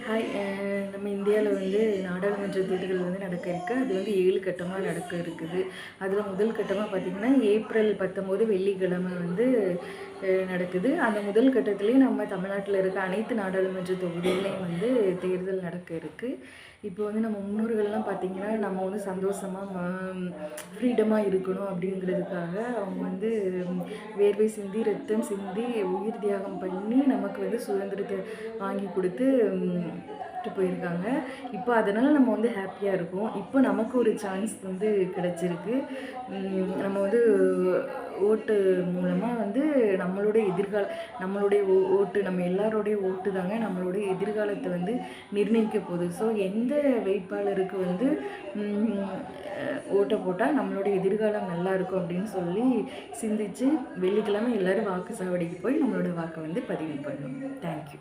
Hi. நம்ம இந்தியாவில் வந்து நாடாளுமன்ற தேர்தல் வந்து நடக்க இருக்கு. அது வந்து 7 கட்டமாக நடக்க இருக்குது. அதில் முதல் கட்டமாக பார்த்திங்கன்னா ஏப்ரல் 19 வெள்ளிக்கிழமை வந்து நடக்குது. அந்த முதல் கட்டத்துலேயும் நம்ம தமிழ்நாட்டில் இருக்க அனைத்து நாடாளுமன்ற தொகுதிகளையும் வந்து தேர்தல் நடக்க இருக்குது. இப்போ வந்து நம்ம முன்னோர்கள்லாம் பார்த்திங்கன்னா நம்ம வந்து சந்தோஷமாக ஃப்ரீடமாக இருக்கணும் அப்படிங்கிறதுக்காக அவங்க வந்து வேர்வை சிந்தி ரத்தம் சிந்தி உயிர் தியாகம் பண்ணி நமக்கு வந்து சுதந்திரத்தை வாங்கி கொடுத்து விட்டு போயிருக்காங்க. இப்போ அதனால் நம்ம வந்து ஹாப்பியாக இருக்கோம். இப்போ நமக்கு ஒரு சான்ஸ் வந்து கிடச்சிருக்கு. நம்ம வந்து ஓட்டு மூலமாக வந்து நம்மளுடைய ஓட்டு நம்ம எல்லாரோடைய ஓட்டு தாங்க நம்மளுடைய எதிர்காலத்தை வந்து நிர்ணயிக்க போகுது. ஸோ எந்த வேட்பாளருக்கு வந்து ஓட்டை போட்டால் நம்மளுடைய எதிர்காலம் நல்லா இருக்கும் அப்படின்னு சொல்லி சிந்தித்து வெள்ளிக்கிழமை எல்லோரும் வாக்கு சாவடிக்கு போய் நம்மளோட வாக்கை வந்து பதிவு பண்ணணும். தேங்க்யூ.